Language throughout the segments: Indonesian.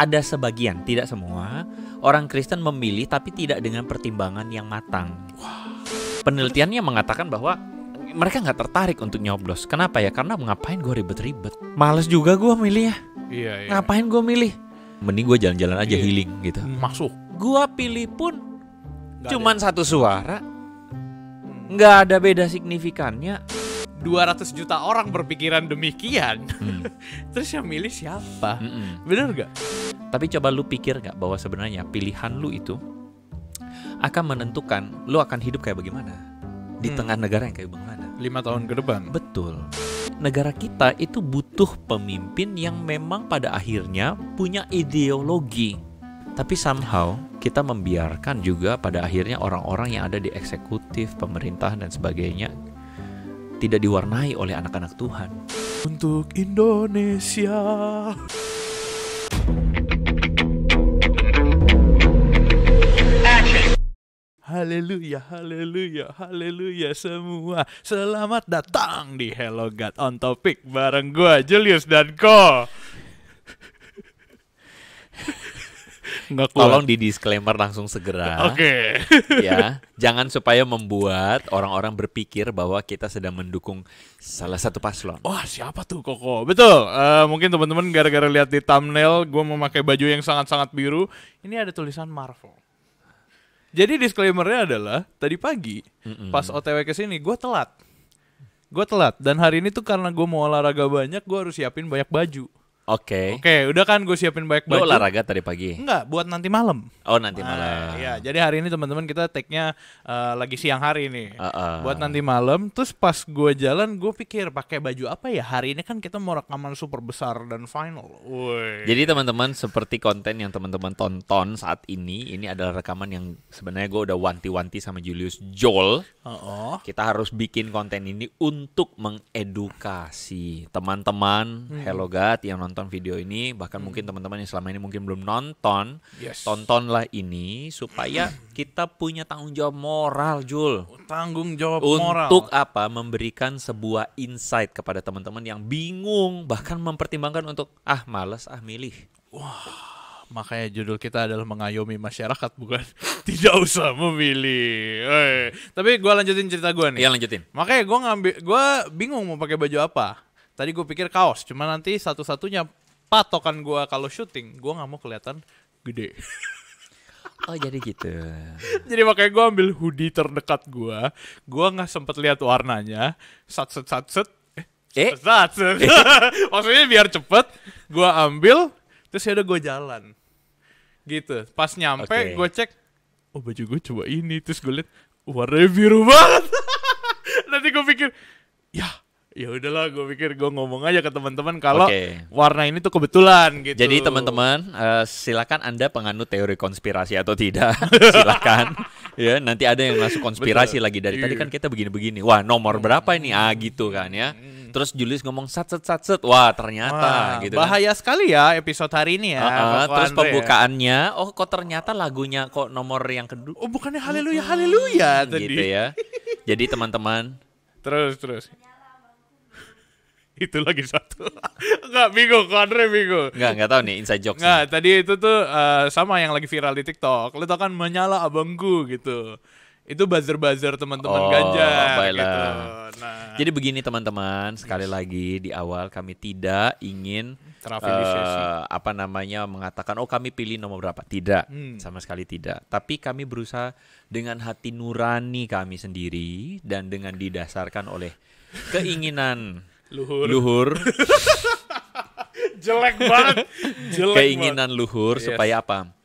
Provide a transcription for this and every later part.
ada sebagian, tidak semua, orang Kristen memilih tapi tidak dengan pertimbangan yang matang. Penelitiannya mengatakan bahwa mereka nggak tertarik untuk nyoblos. Kenapa ya? Karena ngapain gue ribet-ribet. Males juga gue milih ya. Iya. Ngapain gue milih? Mending gue jalan-jalan aja healing gitu. Masuk. Gue pilih pun Gak cuman satu suara. Nggak ada beda signifikannya. 200 juta orang berpikiran demikian. Terus yang milih siapa? Bener gak? Tapi coba lu pikir gak bahwa sebenarnya pilihan lu itu akan menentukan lu akan hidup kayak bagaimana di tengah negara yang kayak bagaimana. 5 tahun ke depan. Betul. Negara kita itu butuh pemimpin yang memang pada akhirnya punya ideologi. Tapi somehow kita membiarkan juga pada akhirnya orang-orang yang ada di eksekutif, pemerintahan dan sebagainya tidak diwarnai oleh anak-anak Tuhan. Untuk Indonesia. Haleluya, haleluya, haleluya semua. Selamat datang di Hello God on Topic bareng gua Julius dan Ko. Nggak kuat. Tolong di disclaimer langsung segera. Oke. Ya, jangan supaya membuat orang-orang berpikir bahwa kita sedang mendukung salah satu paslon. Wah, siapa tuh Koko? Betul. Mungkin teman-teman gara-gara lihat di thumbnail gue memakai baju yang sangat-sangat biru. Ini ada tulisan Marvel. Jadi disclaimernya adalah tadi pagi pas OTW ke sini gue telat. Dan hari ini tuh karena gue mau olahraga banyak, gue harus siapin banyak baju. Oke, udah kan gue siapin banyak baju. Lu olahraga tadi pagi? Enggak, buat nanti malam. Oh, nanti malam. Iya, jadi hari ini teman-teman kita take-nya lagi siang hari nih. Buat nanti malam. Terus pas gue jalan, gue pikir pakai baju apa ya? Hari ini kan kita mau rekaman super besar dan final. Woy. Jadi teman-teman, seperti konten yang teman-teman tonton saat ini adalah rekaman yang sebenarnya gue udah wanti-wanti sama Julius Joel. Kita harus bikin konten ini untuk mengedukasi teman-teman Hello God yang nonton video ini, bahkan mungkin teman-teman yang selama ini mungkin belum nonton, tontonlah ini supaya kita punya tanggung jawab moral, Jul. Tanggung jawab moral. Untuk apa? Memberikan sebuah insight kepada teman-teman yang bingung, bahkan mempertimbangkan untuk males milih. Wah, makanya judul kita adalah mengayomi masyarakat, bukan tidak usah memilih. Tapi gue lanjutin cerita gue nih. Iya, lanjutin. Makanya gue bingung mau pakai baju apa. Tadi gue pikir kaos, cuma nanti satu-satunya patokan gue kalau syuting, gue nggak mau kelihatan gede. Oh, jadi gitu. Jadi makanya gue ambil hoodie terdekat gue nggak sempet lihat warnanya, satset. Maksudnya biar cepet, gue ambil, terus ya udah gue jalan, gitu. Pas nyampe gue cek, oh baju gue coba ini, terus gue liat warnanya biru banget. Nanti gue pikir, ya udahlah, gue pikir gue ngomong aja ke teman-teman kalau warna ini tuh kebetulan gitu. Jadi teman-teman, silakan Anda penganut teori konspirasi atau tidak, silakan. Ya, nanti ada yang masuk konspirasi lagi dari tadi kan kita begini-begini. Wah, nomor berapa ini? Gitu kan ya. Terus Julius ngomong satset. Wah, ternyata gitu kan. Bahaya sekali ya episode hari ini ya. Terus pembukaannya, kok ternyata lagunya kok nomor yang kedua. Oh, bukannya haleluya tadi. Gitu ya. Jadi teman-teman. Terus. Itu lagi satu. Enggak, bingung, Andre bingung. Enggak tahu nih inside jokes. Enggak, tadi itu tuh sama yang lagi viral di TikTok. Lu tau kan menyala abangku gitu. Itu buzzer teman-teman ganja gitu. Nah. Jadi begini teman-teman, sekali lagi di awal kami tidak ingin mengatakan kami pilih nomor berapa. Tidak, sama sekali tidak. Tapi kami berusaha dengan hati nurani kami sendiri dan dengan didasarkan oleh keinginan luhur. Jelek banget. Keinginan luhur supaya apa?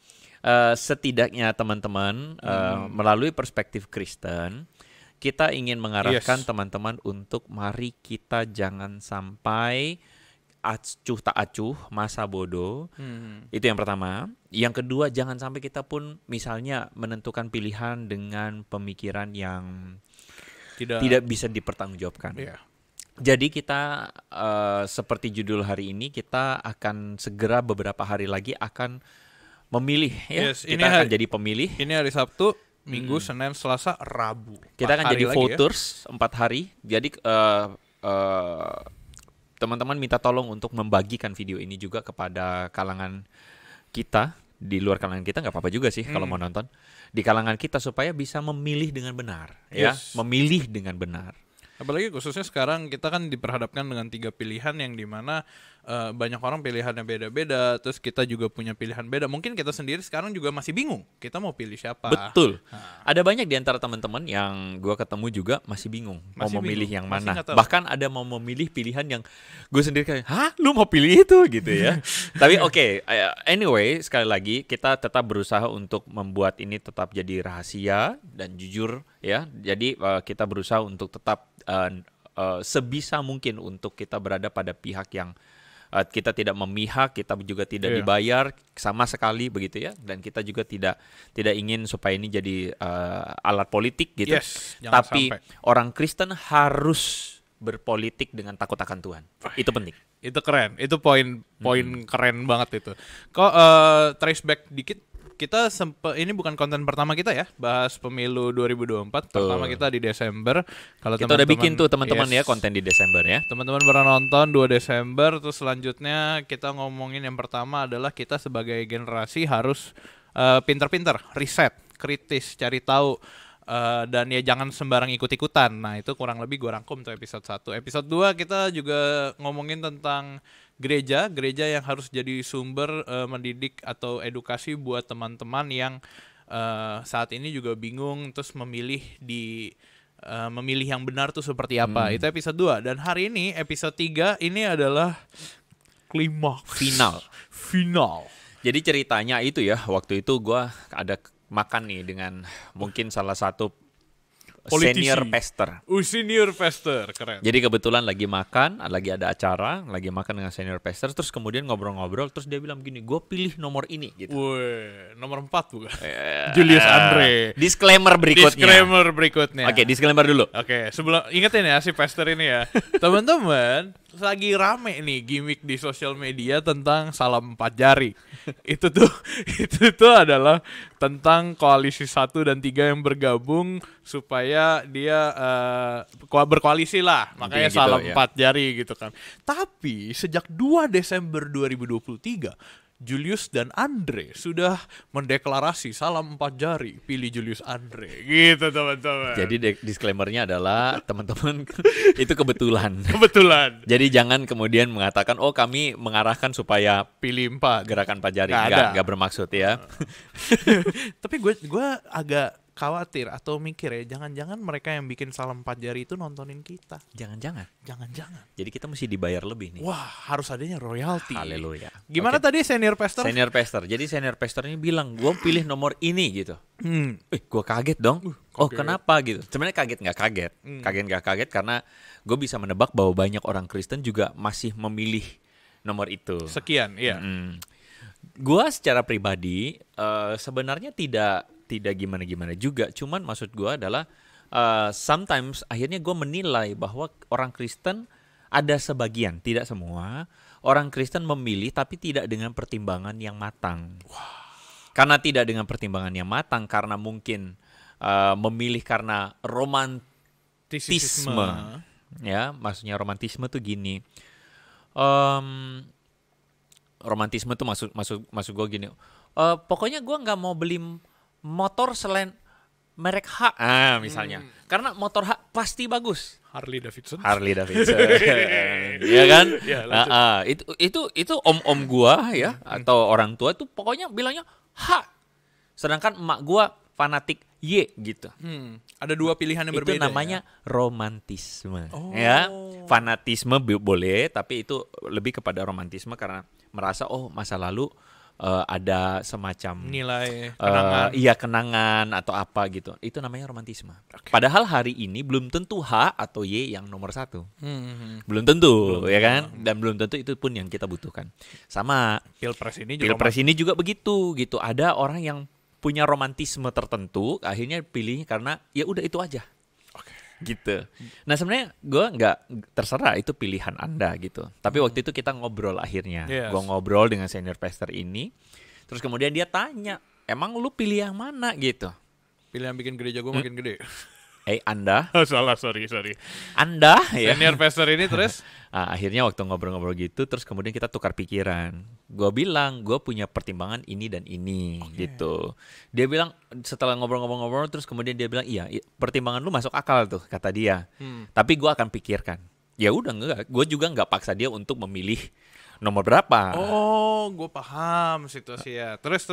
Setidaknya teman-teman melalui perspektif Kristen, kita ingin mengarahkan teman-teman untuk mari kita jangan sampai acuh tak acuh, masa bodoh. Itu yang pertama. Yang kedua, jangan sampai kita pun misalnya menentukan pilihan dengan pemikiran yang tidak bisa dipertanggungjawabkan. Jadi kita seperti judul hari ini, kita akan segera beberapa hari lagi akan memilih ya. Kita akan jadi pemilih. Ini hari Sabtu, Minggu, Senin, Selasa, Rabu. Kita akan jadi voters 4 hari. Jadi teman-teman minta tolong untuk membagikan video ini juga kepada kalangan kita, di luar kalangan kita nggak apa-apa juga sih kalau mau nonton. Di kalangan kita supaya bisa memilih dengan benar, ya, memilih dengan benar. Apalagi khususnya sekarang kita kan diperhadapkan dengan 3 pilihan yang dimana banyak orang pilihannya beda-beda, terus kita juga punya pilihan beda. Mungkin kita sendiri sekarang juga masih bingung, kita mau pilih siapa. Betul. Ada banyak di antara teman-teman yang gue ketemu juga masih bingung mau memilih yang mana. Bahkan ada mau memilih pilihan yang gue sendiri kayak, hah, lu mau pilih itu gitu ya. Tapi oke, anyway, sekali lagi kita tetap berusaha untuk membuat ini tetap jadi rahasia dan jujur ya. Jadi kita berusaha untuk tetap sebisa mungkin untuk kita berada pada pihak yang kita tidak memihak, kita juga tidak dibayar sama sekali begitu ya, dan kita juga tidak ingin supaya ini jadi alat politik gitu. Tapi orang Kristen harus berpolitik dengan takut akan Tuhan. Itu penting. Itu keren. Itu poin keren banget itu. Kok trace back dikit. Kita ini bukan konten pertama kita ya, bahas pemilu 2024. Pertama kita di Desember. Kalau kita udah bikin tuh teman-teman ya konten di Desember ya. Teman-teman pernah nonton 2 Desember, terus selanjutnya kita ngomongin yang pertama adalah kita sebagai generasi harus pinter-pinter, riset, kritis, cari tahu. Dan ya jangan sembarang ikut-ikutan. Nah itu kurang lebih gue rangkum tuh episode 1. Episode 2 kita juga ngomongin tentang gereja yang harus jadi sumber mendidik atau edukasi buat teman-teman yang saat ini juga bingung terus memilih yang benar tuh seperti apa. Itu episode 2. Dan hari ini episode 3 ini adalah klimaks final. Jadi ceritanya itu ya, waktu itu gue ada makan nih dengan mungkin salah satu politisi. Senior pastor, keren. Jadi kebetulan lagi makan, lagi ada acara, lagi makan dengan senior pastor, terus kemudian ngobrol-ngobrol, terus dia bilang gini, gue pilih nomor ini gitu. Wih, nomor 4 bukan? Julius Andre. Disclaimer berikutnya. Oke, disclaimer dulu. Oke, sebelum ingetin ya si pastor ini ya. Teman-teman, lagi rame nih gimmick di sosial media tentang salam 4 jari. itu tuh adalah tentang koalisi 1 dan 3 yang bergabung supaya dia berkoalisi lah. Makanya gitu, salam 4 jari gitu kan. Tapi sejak 2 Desember 2023 Julius dan Andre sudah mendeklarasi salam 4 jari, pilih Julius Andre. Gitu teman-teman. Jadi disclaimernya adalah teman-teman itu kebetulan. Jadi jangan kemudian mengatakan oh kami mengarahkan supaya pilih 4 gerakan 4 jari. Enggak bermaksud ya. Tapi gue agak khawatir atau mikir ya, jangan-jangan mereka yang bikin salam 4 jari itu nontonin kita. Jangan-jangan. Jadi kita mesti dibayar lebih nih. Wah, harus adanya royalti. Haleluya. Gimana tadi senior pastor? Jadi senior pastor ini bilang, gue pilih nomor ini gitu. Gue kaget dong. Oh kenapa gitu? Sebenarnya kaget nggak kaget. Kaget nggak kaget karena gue bisa menebak bahwa banyak orang Kristen juga masih memilih nomor itu. Sekian, iya. Gue secara pribadi sebenarnya tidak gimana-gimana juga, cuman maksud gue adalah sometimes akhirnya gue menilai bahwa orang Kristen ada sebagian, tidak semua, orang Kristen memilih tapi tidak dengan pertimbangan yang matang. Karena tidak dengan pertimbangan yang matang, karena mungkin memilih karena romantisme. Ya, maksudnya romantisme tuh gini. Romantisme tuh maksud gue gini. Pokoknya gue nggak mau beli motor selain merek H, misalnya, karena motor H pasti bagus. Harley Davidson, ya kan? Itu om gua ya, atau orang tua itu pokoknya bilangnya H, sedangkan emak gua fanatik Y gitu. Ada 2 pilihan yang berbeda. Itu namanya romantisme. Ya, fanatisme boleh, tapi itu lebih kepada romantisme karena merasa masa lalu ada semacam nilai kenangan atau apa gitu. Itu namanya romantisme. Padahal hari ini belum tentu H atau Y yang nomor 1. Belum tentu, ya kan? Dan belum tentu itu pun yang kita butuhkan. Sama Pilpres ini juga begitu gitu. Ada orang yang punya romantisme tertentu, akhirnya pilih karena ya udah itu aja. Gitu. Nah sebenarnya gue nggak terserah, itu pilihan Anda gitu. Tapi waktu itu kita ngobrol akhirnya. Gue ngobrol dengan senior pastor ini. Terus kemudian dia tanya, emang lu pilih yang mana gitu? Pilih yang bikin gereja gue makin gede. Anda. Oh, salah, sorry. Anda ya. Senior pastor ini terus? Akhirnya waktu ngobrol-ngobrol gitu, terus kemudian kita tukar pikiran. Gue bilang, gue punya pertimbangan ini dan ini, gitu. Dia bilang, setelah ngobrol-ngobrol, terus kemudian dia bilang, iya, pertimbangan lu masuk akal tuh, kata dia. Tapi gue akan pikirkan. Ya udah enggak, gue juga nggak paksa dia untuk memilih nomor berapa. Oh, gue paham situasi ya. Terus.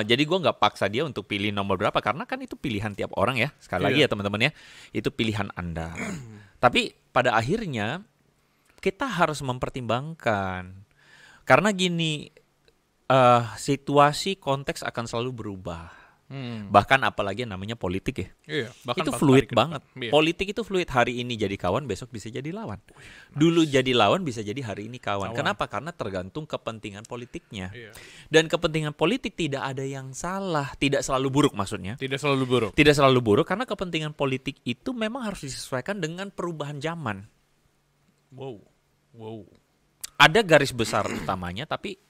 Jadi gue nggak paksa dia untuk pilih nomor berapa, karena kan itu pilihan tiap orang ya. Sekali lagi ya teman-teman ya, itu pilihan Anda. Tapi pada akhirnya kita harus mempertimbangkan, karena gini, situasi konteks akan selalu berubah. Bahkan apalagi yang namanya politik ya. Iya, bahkan itu fluid banget. Politik itu fluid, hari ini jadi kawan, besok bisa jadi lawan. Dulu jadi lawan, bisa jadi hari ini kawan. Kenapa? Karena tergantung kepentingan politiknya. Dan kepentingan politik tidak ada yang salah, tidak selalu buruk maksudnya. Tidak selalu buruk Karena kepentingan politik itu memang harus disesuaikan dengan perubahan zaman. Wow. Ada garis besar utamanya, tapi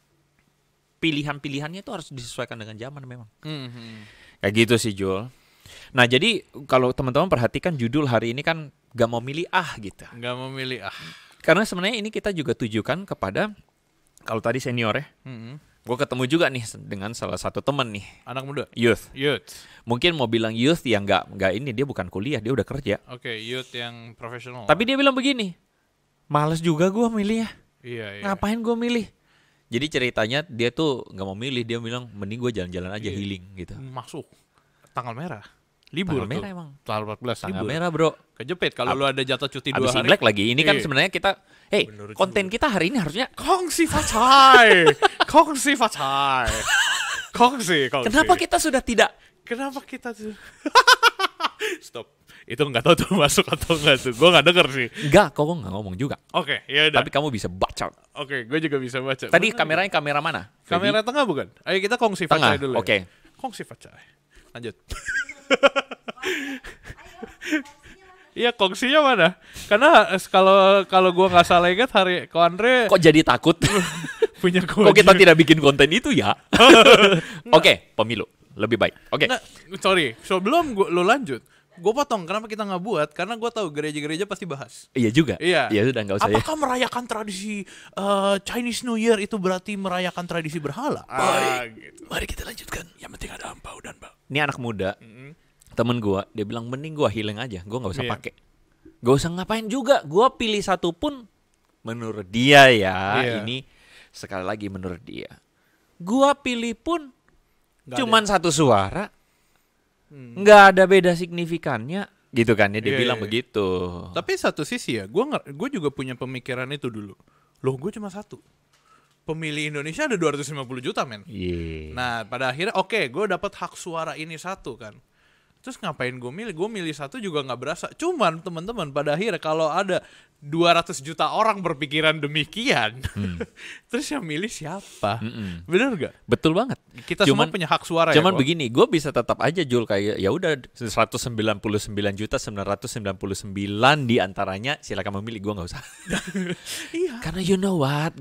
pilihan-pilihannya itu harus disesuaikan dengan zaman memang. Kayak gitu sih, Jul. Nah, jadi kalau teman-teman perhatikan judul hari ini kan gak mau milih gitu. Gak mau milih Karena sebenarnya ini kita juga tujukan kepada, kalau tadi senior ya, gue ketemu juga nih dengan salah satu teman nih. Anak muda? Youth. Mungkin mau bilang youth yang gak ini, dia bukan kuliah, dia udah kerja. Oke, youth yang profesional. Tapi dia bilang begini, males juga gue milih ya. Iya. Ngapain gue milih? Jadi ceritanya dia tuh gak mau milih, dia bilang mending gue jalan-jalan aja healing gitu. Masuk tanggal merah. Libur tanggal merah emang. Tanggal 14 tanggal libur. Merah bro. Kejepit kalau lu ada jatah cuti 2 hari. Abis Imlek lagi. Ini kan sebenarnya kita, konten kita hari ini harusnya Kongsi Facai. Kenapa kita sudah tidak? Kenapa kita tuh? Stop. Itu nggak tahu tuh masuk atau nggak tuh. Gue nggak denger sih. Enggak, kok gue nggak ngomong juga. Oke, ya udah. Tapi kamu bisa baca. Oke, gue juga bisa baca. Tadi kameranya kamera mana? Kamera tengah bukan? Ayo kita kongsi Facai dulu. Oke. Kongsi Facai. Lanjut. Iya, kongsinya mana? Karena kalau gue nggak salah ingat hari ko Andre. Kok jadi takut? Punya kok kita tidak bikin konten itu ya? Oke, pemilu lebih baik. Oke. Sorry, sebelum lo lanjut. Gue potong, kenapa kita nggak buat? Karena gue tahu gereja-gereja pasti bahas. Iya juga. Iya. Ya sudah, nggak usah. Apakah merayakan tradisi Chinese New Year itu berarti merayakan tradisi berhala? Baik. Gitu. Mari kita lanjutkan. Yang penting ada ampau dan bau. Ini anak muda, temen gue, dia bilang mending gue healing aja, gue nggak usah pakai, gak usah ngapain juga. Gue pilih satu pun, menurut dia ya, ini sekali lagi menurut dia, gue pilih pun cuman satu suara. Nggak ada beda signifikannya gitu kan ya, dia bilang begitu. Tapi satu sisi ya, gue juga punya pemikiran itu dulu. Loh, gue cuma satu. Pemilih Indonesia ada 250 juta men. Nah pada akhirnya gue dapat hak suara ini satu kan. Terus ngapain gue milih satu juga nggak berasa. Cuman teman-teman pada akhirnya kalau ada 200 juta orang berpikiran demikian, terus yang milih siapa? Bener gak? Betul banget. Kita semua punya hak suara. Cuman begini, gue bisa tetap aja Jul kayak ya udah 199.999 diantaranya silakan memilih, gue nggak usah. Karena you know what,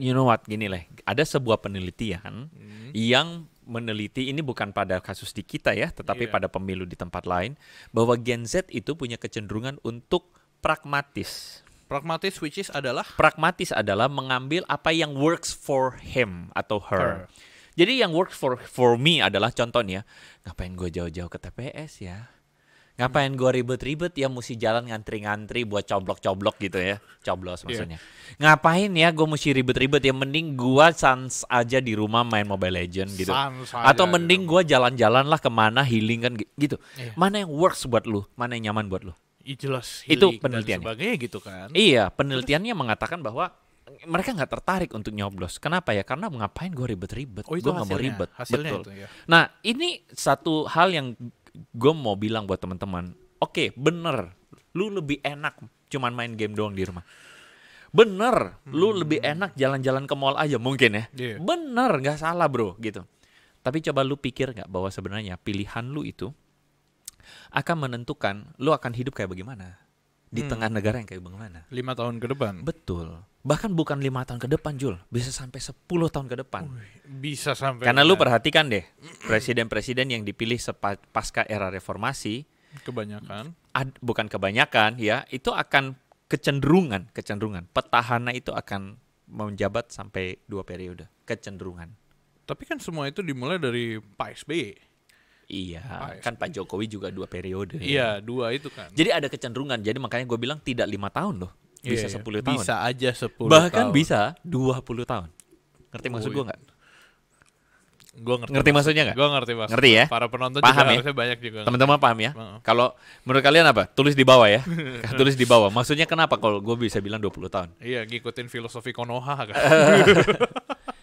gini lah. Ada sebuah penelitian yang meneliti, ini bukan pada kasus di kita ya, tetapi pada pemilu di tempat lain, bahwa Gen Z itu punya kecenderungan untuk pragmatis. Pragmatis which is adalah? Pragmatis adalah mengambil apa yang works for him atau her. Jadi yang works for me adalah contohnya, ngapain gue jauh-jauh ke TPS ya? Ngapain gue ribet-ribet ya, mesti jalan ngantri-ngantri buat coblok-coblok gitu ya. Coblos maksudnya. Ngapain ya gue mesti ribet-ribet ya, mending gue sans aja di rumah main Mobile Legends gitu. Atau mending gue jalan-jalan lah kemana healing kan gitu. Mana yang works buat lu, mana yang nyaman buat lu. Jelas itu penelitiannya. Sebagainya gitu kan. Iya, penelitiannya mengatakan bahwa mereka nggak tertarik untuk nyoblos. Kenapa ya? Karena ngapain gue ribet-ribet. Gue nggak mau ribet. Betul. Itu, ya. Nah, ini satu hal yang gue mau bilang buat teman-teman. Oke, bener. Lu lebih enak cuman main game doang di rumah. Bener. Lu lebih enak jalan-jalan ke mall aja mungkin ya. Bener, nggak salah bro gitu. Tapi coba lu pikir nggak bahwa sebenarnya pilihan lu itu akan menentukan lu akan hidup kayak bagaimana di tengah negara yang kayak bagaimana 5 tahun ke depan. Betul. Bahkan bukan 5 tahun ke depan Jul, bisa sampai 10 tahun ke depan. Bisa sampai. Karena lu perhatikan deh, presiden-presiden yang dipilih pasca era reformasi Kebanyakan. Bukan kebanyakan ya, itu akan kecenderungan petahana itu akan menjabat sampai 2 periode, kecenderungan. Tapi kan semua itu dimulai dari Pak SBY. Iya, kan Pak Jokowi juga 2 periode. Iya, 2 itu kan. Jadi ada kecenderungan. Jadi makanya gue bilang tidak 5 tahun loh. Bisa 10 tahun. Bisa aja 10 Bahkan tahun. bisa 20 tahun. Ngerti maksud gue nggak? Gue ngerti maksudnya nggak? Gue ngerti maksudnya. Ngerti ya? Para penonton paham juga ya? harusnya banyak juga. Teman-teman paham ya? Kalau menurut kalian apa? Tulis di bawah ya. Tulis di bawah. Maksudnya kenapa kalau gue bisa bilang 20 tahun? Iya, ngikutin filosofi Konoha kan.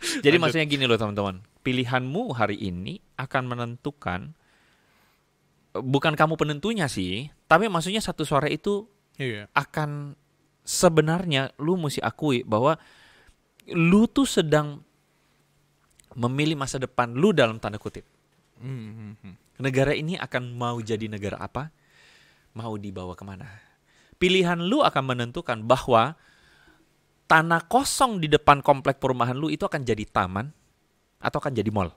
Jadi maksudnya gini loh teman-teman. Pilihanmu hari ini akan menentukan, bukan kamu penentunya sih, tapi maksudnya satu suara itu akan, sebenarnya lu mesti akui bahwa lu tuh sedang memilih masa depan lu dalam tanda kutip. Negara ini akan mau jadi negara apa? Mau dibawa kemana? Pilihan lu akan menentukan bahwa tanah kosong di depan komplek perumahan lu itu akan jadi taman atau akan jadi mall.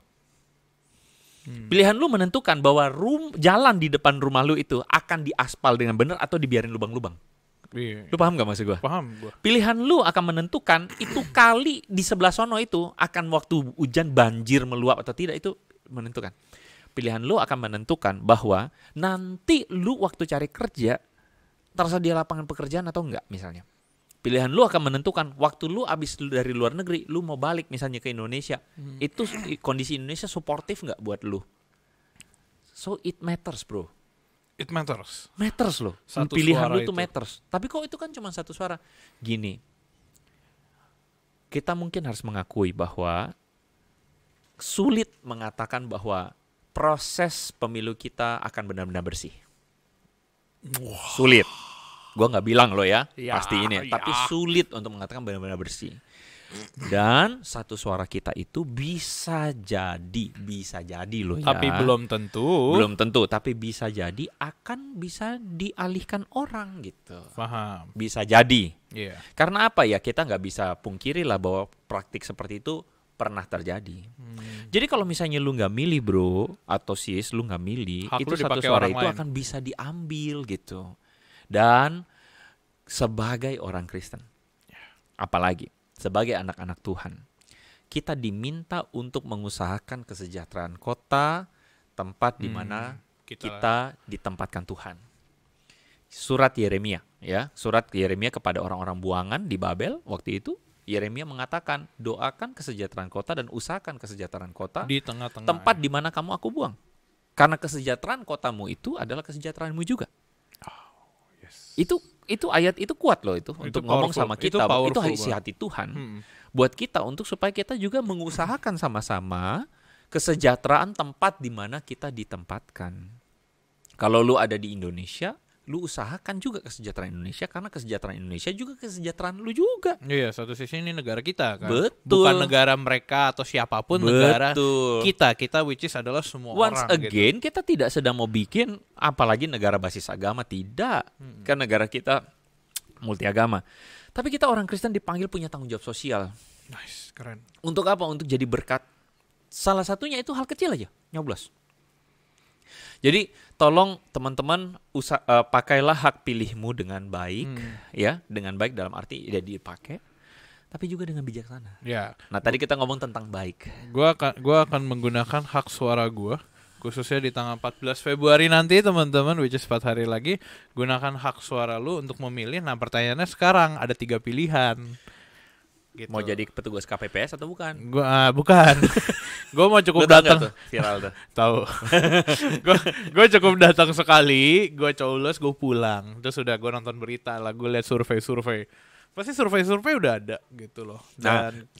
Pilihan lu menentukan bahwa jalan di depan rumah lu itu akan diaspal dengan benar atau dibiarin lubang-lubang. Lu paham gak maksud gue? Paham gue. Pilihan lu akan menentukan itu kali di sebelah sono itu akan waktu hujan banjir meluap atau tidak, itu menentukan. Pilihan lu akan menentukan bahwa nanti lu waktu cari kerja tersedia lapangan pekerjaan atau enggak misalnya. Pilihan lu akan menentukan waktu lu abis dari luar negeri, lu mau balik misalnya ke Indonesia, itu kondisi Indonesia suportif nggak buat lu? So it matters bro. It matters. Matters loh. Pilihan lu itu matters. Tapi kok itu kan cuma satu suara. Gini, kita mungkin harus mengakui bahwa sulit mengatakan bahwa proses pemilu kita akan benar-benar bersih. Sulit. Gue nggak bilang lo ya, pasti ini. Tapi sulit untuk mengatakan benar-benar bersih. Dan satu suara kita itu bisa jadi loh ya. Tapi belum tentu, tapi bisa jadi akan bisa dialihkan orang gitu. Paham. Bisa jadi. Iya. Karena apa ya, kita nggak bisa pungkiri lah bahwa praktik seperti itu pernah terjadi. Jadi kalau misalnya lu nggak milih bro, atau sis lu nggak milih, hak itu satu dipakai suara orang itu lain. akan bisa diambil gitu. Dan sebagai orang Kristen, apalagi sebagai anak-anak Tuhan, kita diminta untuk mengusahakan kesejahteraan kota, tempat di mana kita ditempatkan Tuhan. Surat Yeremia, ya, surat Yeremia kepada orang-orang buangan di Babel waktu itu, Yeremia mengatakan, doakan kesejahteraan kota dan usahakan kesejahteraan kota di tengah-tengah tempat di mana kamu aku buang. Karena kesejahteraan kotamu itu adalah kesejahteraanmu juga. Itu ayat itu kuat loh itu untuk ngomong sama kita. Itu isi hati Tuhan buat kita untuk supaya kita juga mengusahakan sama-sama kesejahteraan tempat di mana kita ditempatkan. Kalau lu ada di Indonesia, lu usahakan juga kesejahteraan Indonesia, karena kesejahteraan Indonesia juga kesejahteraan lu juga. Iya, satu sisi ini negara kita kan. Betul. Bukan negara mereka atau siapapun. Betul. Negara kita which is adalah semua Once orang. Once again gitu. Kita tidak sedang mau bikin apalagi negara basis agama, tidak. Kan negara kita multi agama. Tapi kita orang Kristen dipanggil punya tanggung jawab sosial. Nice, keren. Untuk apa? Untuk jadi berkat. Salah satunya itu hal kecil aja, nyoblos. Jadi tolong teman-teman pakailah hak pilihmu dengan baik, ya, dengan baik dalam arti tidak dipakai, tapi juga dengan bijaksana. Ya. Nah tadi kita ngomong tentang baik. Gua akan menggunakan hak suara gua, khususnya di tanggal 14 Februari nanti teman-teman, which is 4 hari lagi, gunakan hak suara lu untuk memilih. Nah pertanyaannya sekarang ada 3 pilihan. Gitu. Mau jadi petugas KPPS atau bukan? Bukan. Gue mau cukup datang. Viral tuh. Tahu. Gue cukup datang sekali, gue coblos, gue pulang. Terus udah gue nonton berita lah, gue lihat survei. Pasti survei udah ada gitu loh.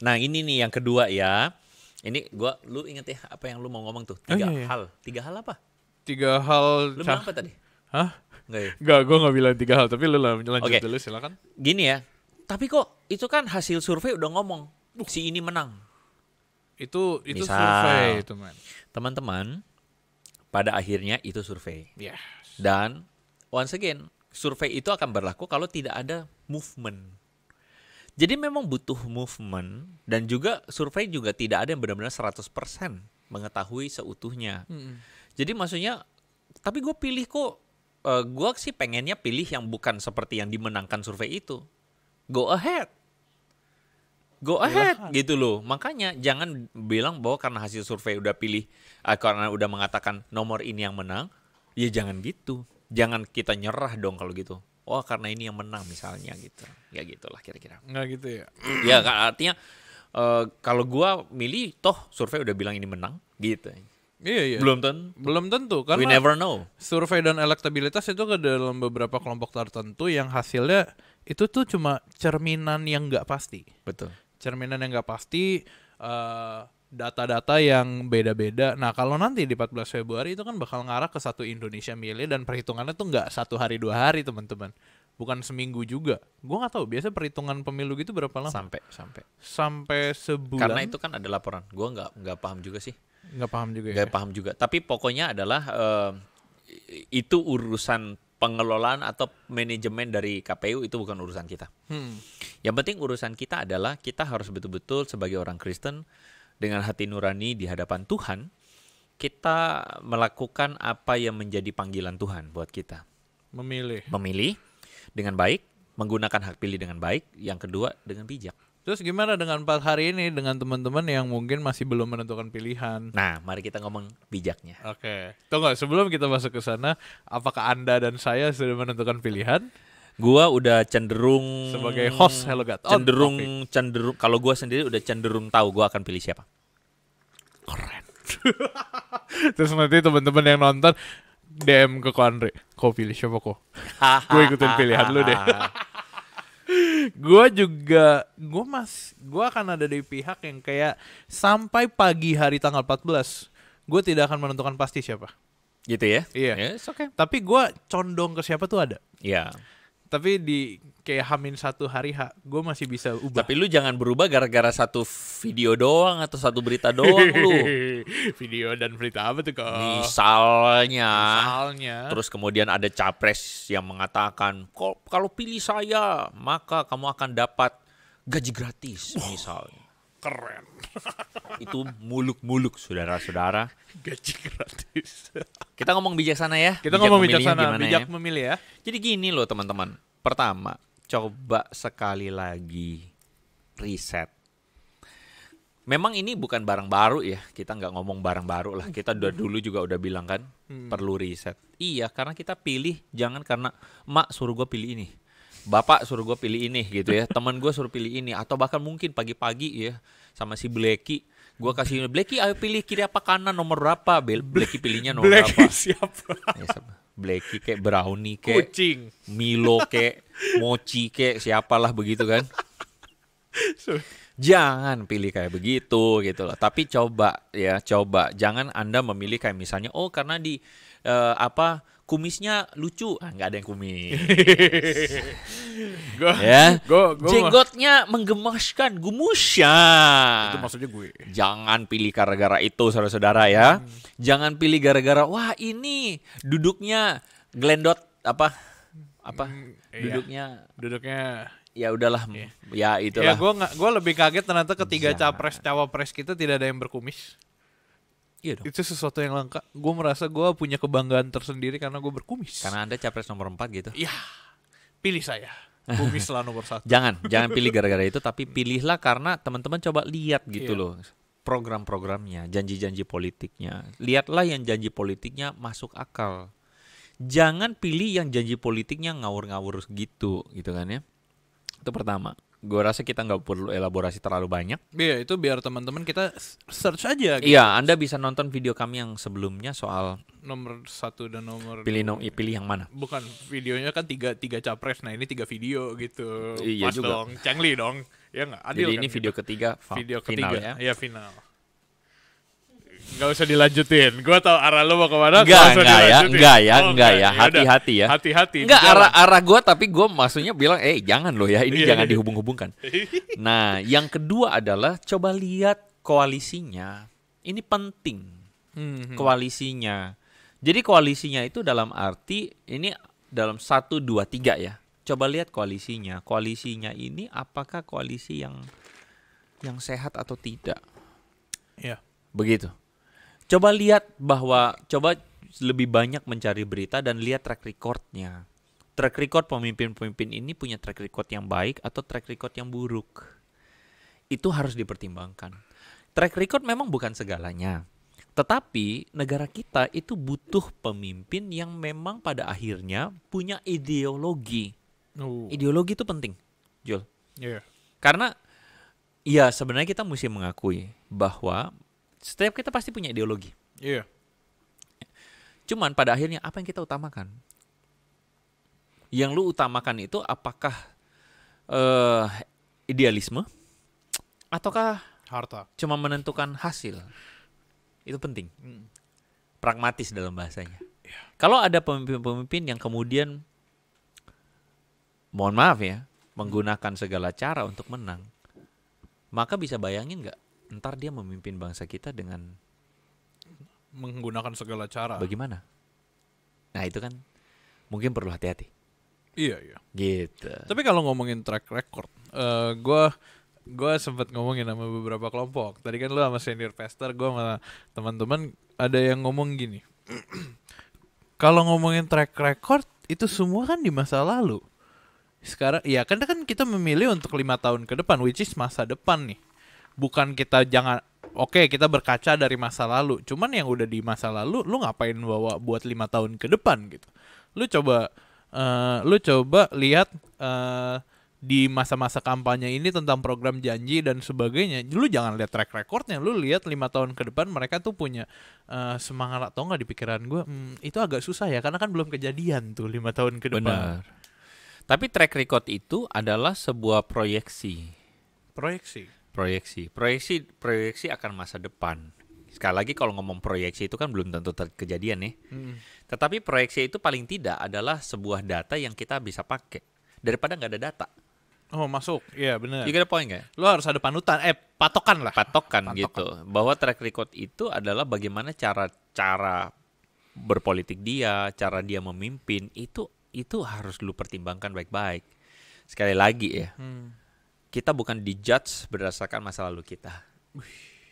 Nah ini nih yang kedua ya. Ini lu inget ya apa yang lu mau ngomong tuh? 3 hal. 3 hal apa? 3 hal. Lu bilang apa tadi? Hah? Enggak ya? Enggak, gue gak bilang 3 hal, tapi lu lanjut dulu silakan. Gini ya. Tapi kok itu kan hasil survei udah ngomong si ini menang. Itu misal, survei itu, man. Teman-teman, pada akhirnya itu survei. Yes. Dan once again, survei itu akan berlaku kalau tidak ada movement. Jadi memang butuh movement, dan juga survei juga tidak ada yang benar-benar 100% mengetahui seutuhnya. Jadi maksudnya, tapi gue pilih kok gue sih pengennya pilih yang bukan seperti yang dimenangkan survei itu. Go ahead gitu loh. Makanya jangan bilang bahwa karena hasil survei udah pilih, karena udah mengatakan nomor ini yang menang, ya jangan gitu. Jangan kita nyerah dong kalau gitu. Oh karena ini yang menang misalnya gitu. Ya gitulah kira-kira. Nggak gitu ya? Ya artinya kalau gue milih toh survei udah bilang ini menang gitu. Iya. Belum tentu karena we never know. Survei dan elektabilitas itu ke dalam beberapa kelompok tertentu yang hasilnya itu tuh cuma cerminan yang nggak pasti. Betul. Cerminan yang nggak pasti, data-data yang beda-beda. Nah kalau nanti di 14 Februari itu kan bakal ngarah ke satu Indonesia milih dan perhitungannya tuh nggak 1 hari 2 hari teman-teman, bukan seminggu juga. Gue nggak tahu biasa perhitungan pemilu gitu berapa lama? Sampai sebulan. Karena itu kan ada laporan. Gue nggak paham juga sih. Nggak paham juga. Nggak paham juga. Tapi pokoknya adalah itu urusan pengelolaan atau manajemen dari KPU, itu bukan urusan kita. Yang penting urusan kita adalah kita harus betul-betul sebagai orang Kristen dengan hati nurani di hadapan Tuhan, kita melakukan apa yang menjadi panggilan Tuhan buat kita. Memilih dengan baik, menggunakan hak pilih dengan baik, yang kedua dengan bijak. Terus gimana dengan 4 hari ini dengan teman-teman yang mungkin masih belum menentukan pilihan? Nah, mari kita ngomong bijaknya. Oke. Tunggu, sebelum kita masuk ke sana, apakah Anda dan saya sudah menentukan pilihan? Gua udah cenderung sebagai host Hello God. Cenderung kalau gua sendiri udah cenderung tahu gua akan pilih siapa. Keren. Terus nanti teman-teman yang nonton DM ke Andre, kau pilih siapa kok? Gue ikutin pilihan lu deh. Gue akan ada di pihak yang kayak sampai pagi hari tanggal 14 gue tidak akan menentukan pasti siapa. Gitu ya? Iya. Yes, okay. Tapi gue condong ke siapa tuh ada. Iya. Tapi di kayak H-1 hari gue masih bisa ubah. Tapi lu jangan berubah gara-gara satu video doang atau satu berita doang lu. Video dan berita apa tuh kok? Misalnya. Terus kemudian ada capres yang mengatakan, kalau pilih saya maka kamu akan dapat gaji gratis misalnya. Keren. Itu muluk-muluk saudara-saudara. Gaji gratis. Kita ngomong bijaksana ya. Kita ngomong bijaksana, bijak memilih ya. Jadi gini loh teman-teman. Pertama, coba sekali lagi riset. Memang ini bukan barang baru ya. Kita nggak ngomong barang baru lah. Kita dulu juga udah bilang kan perlu riset. Iya, karena kita pilih jangan karena mak suruh gue pilih ini. Bapak suruh gue pilih ini gitu ya. Teman gue suruh pilih ini. Atau bahkan mungkin pagi-pagi ya sama si Blacky. Gue kasih Blacky ayo pilih kiri apa kanan nomor berapa. Blacky pilihnya nomor berapa. Blacky siapa? Blacky kayak Brownie kayak kucing. Milo kayak Mochi kayak siapalah begitu kan. Jangan pilih kayak begitu gitu loh. Tapi coba jangan Anda memilih kayak misalnya karena di kumisnya lucu, nggak ada yang kumis. Jenggotnya menggemaskan, gumusya. Itu maksudnya gue. Jangan pilih gara-gara itu, saudara-saudara ya. Jangan pilih gara-gara wah ini duduknya glendot duduknya ya udahlah ya itulah. Ya gue lebih kaget ternyata ketiga cawapres kita tidak ada yang berkumis. Iya dong. Itu sesuatu yang langka. Gue merasa gue punya kebanggaan tersendiri karena gue berkumis. Karena Anda capres nomor 4 gitu. Iya. Pilih saya. Kumislah nomor 1. Jangan pilih gara-gara itu, tapi pilihlah karena teman-teman coba lihat gitu loh. Program-programnya, janji-janji politiknya. Lihatlah yang janji politiknya masuk akal. Jangan pilih yang janji politiknya ngawur-ngawur gitu kan ya. Itu pertama. Gue rasa kita nggak perlu elaborasi terlalu banyak. Iya, itu biar teman-teman kita search aja. Gitu. Iya, Anda bisa nonton video kami yang sebelumnya soal nomor 1 dan nomor pilih yang mana? Bukan, videonya kan tiga capres. Nah ini 3 video gitu. Iya pas juga. Dong, Cengli dong. Ya nggak adil. Jadi kan ini video gitu. ketiga. Video final ketiga. ya? Iya final. Nggak usah dilanjutin. Gue tau arah lo mau kemana. Enggak ya. Hati-hati ya. Hati-hati. Enggak arah gue, tapi gue maksudnya bilang, jangan loh ya. Ini jangan dihubung-hubungkan. Nah, yang kedua adalah coba lihat koalisinya. Ini penting. Koalisinya. Jadi koalisinya itu dalam arti ini dalam 1, 2, 3 ya. Coba lihat koalisinya. Koalisinya ini apakah koalisi yang sehat atau tidak? Iya. Begitu. Coba lihat lebih banyak mencari berita dan lihat track recordnya. Track record pemimpin-pemimpin ini punya track record yang baik atau track record yang buruk. Itu harus dipertimbangkan. Track record memang bukan segalanya. Tetapi negara kita itu butuh pemimpin yang memang pada akhirnya punya ideologi. Ideologi itu penting, Jul. Yeah. Karena ya sebenarnya kita mesti mengakui bahwa setiap kita pasti punya ideologi. Iya. Cuman pada akhirnya apa yang kita utamakan? Yang lu utamakan itu apakah idealisme ataukah harta? Cuma menentukan hasil. Itu penting. Pragmatis dalam bahasanya. Yeah. Kalau ada pemimpin-pemimpin yang kemudian mohon maaf ya, menggunakan segala cara untuk menang, maka bisa bayangin nggak ntar dia memimpin bangsa kita dengan menggunakan segala cara. Bagaimana? Nah itu kan mungkin perlu hati-hati. Iya. Gitu. Tapi kalau ngomongin track record, gue sempat ngomongin sama beberapa kelompok. Tadi kan lu sama senior pastor, gue sama teman-teman ada yang ngomong gini. Kalau ngomongin track record itu semua kan di masa lalu. Sekarang ya kan kita memilih untuk 5 tahun ke depan, which is masa depan nih. Bukan kita kita berkaca dari masa lalu. Cuman yang udah di masa lalu lu ngapain bawa buat 5 tahun ke depan gitu. Lu coba lihat di masa-masa kampanye ini tentang program janji dan sebagainya. Lu jangan lihat track recordnya, lu lihat 5 tahun ke depan mereka tuh punya semangat atau enggak di pikiran gue. Itu agak susah ya karena kan belum kejadian tuh 5 tahun ke depan. Benar. Tapi track record itu adalah sebuah proyeksi akan masa depan. Sekali lagi kalau ngomong proyeksi itu kan belum tentu kejadian nih. Tetapi proyeksi itu paling tidak adalah sebuah data yang kita bisa pakai daripada nggak ada data. Oh masuk, iya benar. You get the point nggak? Lo harus ada patokan lah. Patokan gitu. Bahwa track record itu adalah bagaimana cara berpolitik dia, cara dia memimpin itu harus lu pertimbangkan baik-baik. Sekali lagi ya, kita bukan dijudge berdasarkan masa lalu kita.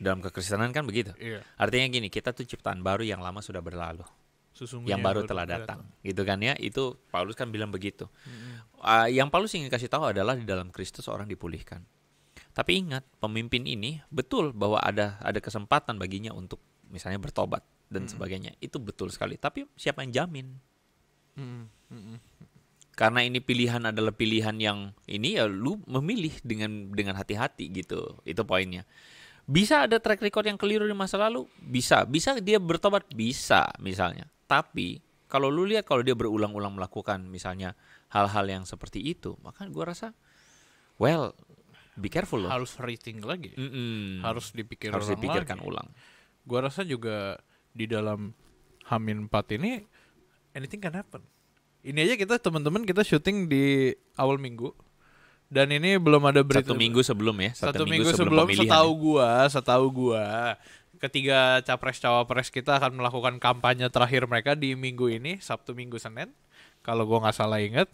Dalam kekristenan kan begitu. Iya. Artinya gini, kita tuh ciptaan baru yang lama sudah berlalu. Yang baru telah datang. Gitu kan ya, itu Paulus kan bilang begitu. Yang Paulus ingin kasih tahu adalah di dalam Kristus orang dipulihkan. Tapi ingat, pemimpin ini betul bahwa ada kesempatan baginya untuk misalnya bertobat dan sebagainya. Itu betul sekali. Tapi siapa yang jamin? Karena ini pilihan adalah pilihan yang ini ya lu memilih dengan hati-hati gitu. Itu poinnya. Bisa ada track record yang keliru di masa lalu? Bisa dia bertobat? Bisa misalnya. Tapi kalau lu lihat kalau dia berulang-ulang melakukan misalnya hal-hal yang seperti itu, maka gue rasa be careful loh. Harus rating lagi. Harus dipikirkan ulang. Gue rasa juga di dalam H-4 ini anything can happen. Ini aja kita teman-teman kita syuting di awal minggu dan ini belum ada berita. 1 minggu sebelum ya. 1 minggu sebelum setahu gua ketiga capres-cawapres kita akan melakukan kampanye terakhir mereka di minggu ini, Sabtu, Minggu, Senin. Kalau gue nggak salah ingat.